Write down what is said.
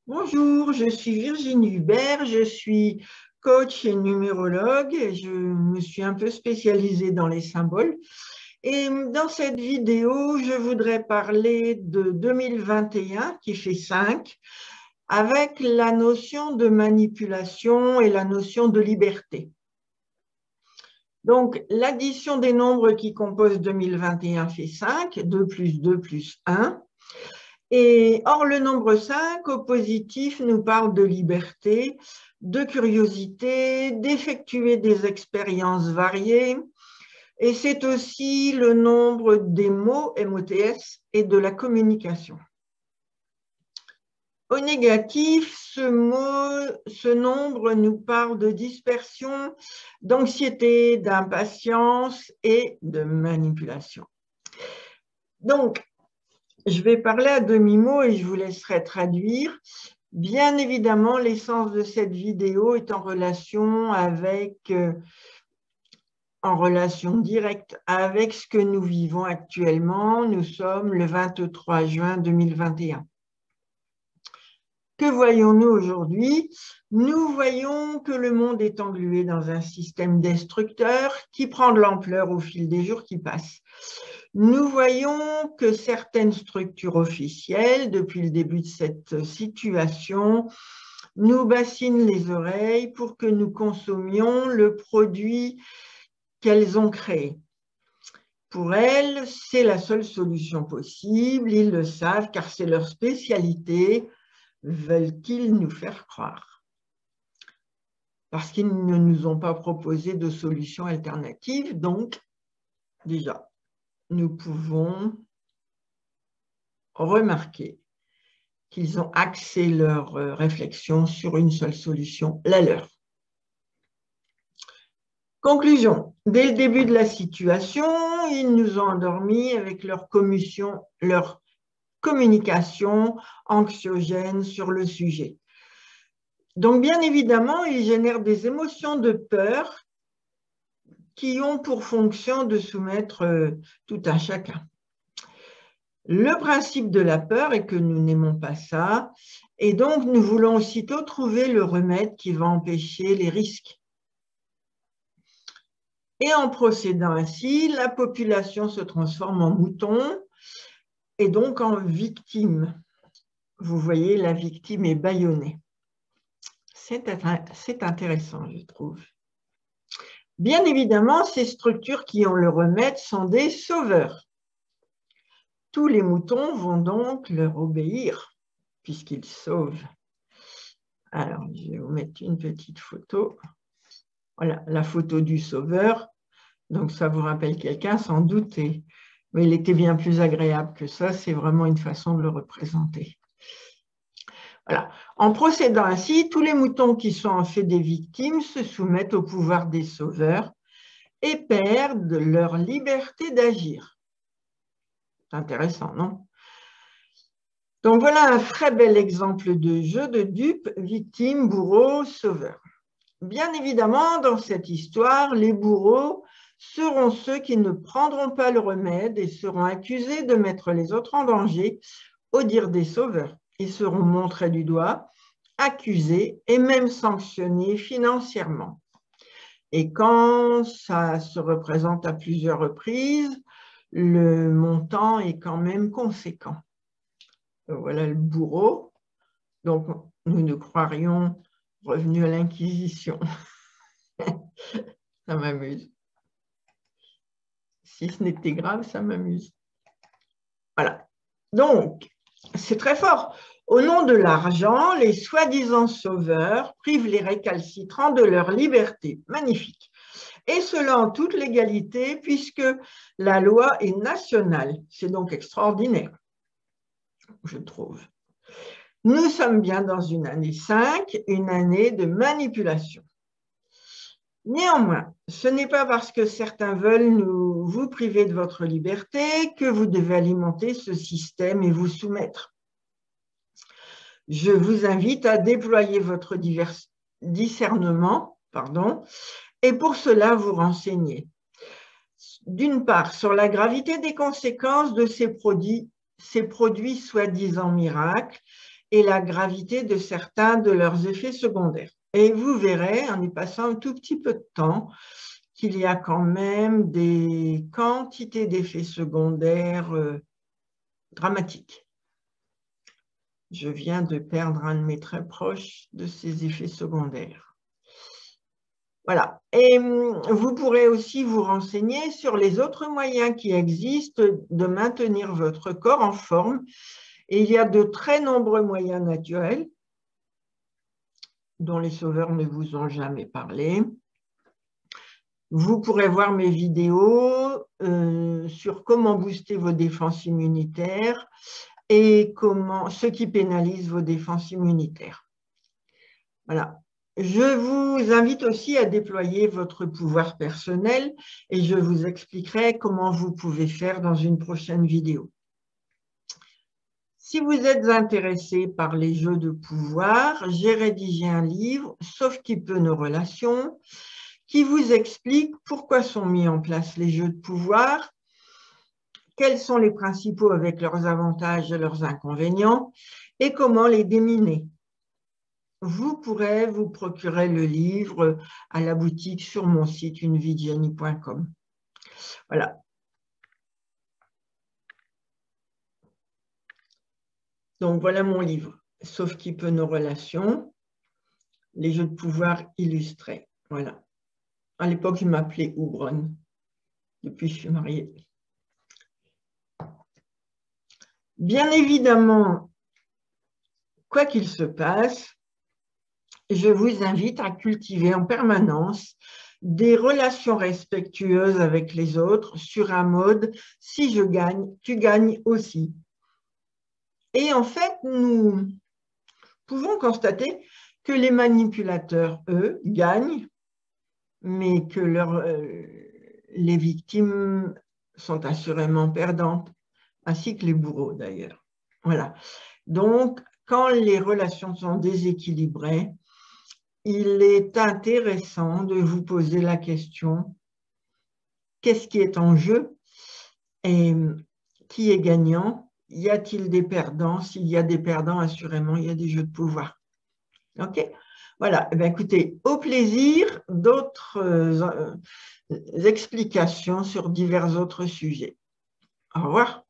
Bonjour, je suis Virginie Hubert, je suis coach et numérologue et je me suis un peu spécialisée dans les symboles. Et dans cette vidéo, je voudrais parler de 2021 qui fait 5 avec la notion de manipulation et la notion de liberté. Donc, l'addition des nombres qui composent 2021 fait 5, 2 plus 2 plus 1. Et or, le nombre 5 au positif nous parle de liberté, de curiosité, d'effectuer des expériences variées. Et c'est aussi le nombre des mots, MOTS, et de la communication. Au négatif, ce nombre nous parle de dispersion, d'anxiété, d'impatience et de manipulation. Donc, je vais parler à demi-mot et je vous laisserai traduire. Bien évidemment, l'essence de cette vidéo est en relation directe avec ce que nous vivons actuellement. Nous sommes le 23 juin 2021. Que voyons-nous aujourd'hui? Nous voyons que le monde est englué dans un système destructeur qui prend de l'ampleur au fil des jours qui passent. Nous voyons que certaines structures officielles, depuis le début de cette situation, nous bassinent les oreilles pour que nous consommions le produit qu'elles ont créé. Pour elles, c'est la seule solution possible, ils le savent car c'est leur spécialité. Veulent-ils nous faire croire? Parce qu'ils ne nous ont pas proposé de solution alternative, donc déjà, nous pouvons remarquer qu'ils ont axé leur réflexion sur une seule solution, la leur. Conclusion, dès le début de la situation, ils nous ont endormis avec leur communication anxiogène sur le sujet. Donc, bien évidemment, ils génèrent des émotions de peur qui ont pour fonction de soumettre tout un chacun. Le principe de la peur est que nous n'aimons pas ça, et donc nous voulons aussitôt trouver le remède qui va empêcher les risques. Et en procédant ainsi, la population se transforme en mouton et donc en victime. Vous voyez, la victime est bâillonnée. C'est intéressant, je trouve. Bien évidemment, ces structures qui ont le remède sont des sauveurs. Tous les moutons vont donc leur obéir, puisqu'ils sauvent. Alors, je vais vous mettre une petite photo. Voilà, la photo du sauveur. Donc, ça vous rappelle quelqu'un, sans doute, mais il était bien plus agréable que ça. C'est vraiment une façon de le représenter. Voilà. En procédant ainsi, tous les moutons qui sont en fait des victimes se soumettent au pouvoir des sauveurs et perdent leur liberté d'agir. C'est intéressant, non? Donc voilà un très bel exemple de jeu de dupes, victime, bourreau, sauveur. Bien évidemment, dans cette histoire, les bourreaux seront ceux qui ne prendront pas le remède et seront accusés de mettre les autres en danger au dire des sauveurs. Ils seront montrés du doigt, accusés et même sanctionnés financièrement. Et quand ça se représente à plusieurs reprises, le montant est quand même conséquent. Voilà le bourreau. Donc, nous croirions revenus à l'Inquisition. Ça m'amuse. Si ce n'était grave, ça m'amuse. Voilà. Donc, c'est très fort. Au nom de l'argent, les soi-disant sauveurs privent les récalcitrants de leur liberté. Magnifique. Et cela en toute légalité, puisque la loi est nationale. C'est donc extraordinaire, je trouve. Nous sommes bien dans une année 5, une année de manipulation. Néanmoins, ce n'est pas parce que certains veulent vous priver de votre liberté que vous devez alimenter ce système et vous soumettre. Je vous invite à déployer votre discernement, et pour cela vous renseigner. D'une part, sur la gravité des conséquences de ces produits soi-disant miracles, et la gravité de certains de leurs effets secondaires. Et vous verrez, en y passant un tout petit peu de temps, qu'il y a quand même des quantités d'effets secondaires dramatiques. Je viens de perdre un de mes très proches de ces effets secondaires. Voilà. Et vous pourrez aussi vous renseigner sur les autres moyens qui existent de maintenir votre corps en forme. Et il y a de très nombreux moyens naturels dont les sauveurs ne vous ont jamais parlé. Vous pourrez voir mes vidéos sur comment booster vos défenses immunitaires et ce qui pénalise vos défenses immunitaires. Voilà. Je vous invite aussi à déployer votre pouvoir personnel et je vous expliquerai comment vous pouvez faire dans une prochaine vidéo. Si vous êtes intéressé par les jeux de pouvoir, j'ai rédigé un livre, Sauf qui peut nos relations, qui vous explique pourquoi sont mis en place les jeux de pouvoir, quels sont les principaux avec leurs avantages et leurs inconvénients, et comment les déminer. Vous pourrez vous procurer le livre à la boutique sur mon site uneviedejenny.com. Voilà. Donc voilà mon livre, Sauf qui peut nos relations, les jeux de pouvoir illustrés. Voilà. À l'époque, je m'appelais Oubron. Depuis, je suis mariée. Bien évidemment, quoi qu'il se passe, je vous invite à cultiver en permanence des relations respectueuses avec les autres sur un mode « si je gagne, tu gagnes aussi ». Et en fait, nous pouvons constater que les manipulateurs, eux, gagnent, mais que les victimes sont assurément perdantes, ainsi que les bourreaux d'ailleurs. Voilà. Donc, quand les relations sont déséquilibrées, il est intéressant de vous poser la question, qu'est-ce qui est en jeu et qui est gagnant? Y a-t-il des perdants? S'il y a des perdants, assurément, il y a des jeux de pouvoir. OK? Voilà. Eh bien, écoutez, au plaisir d'autres explications sur divers autres sujets. Au revoir.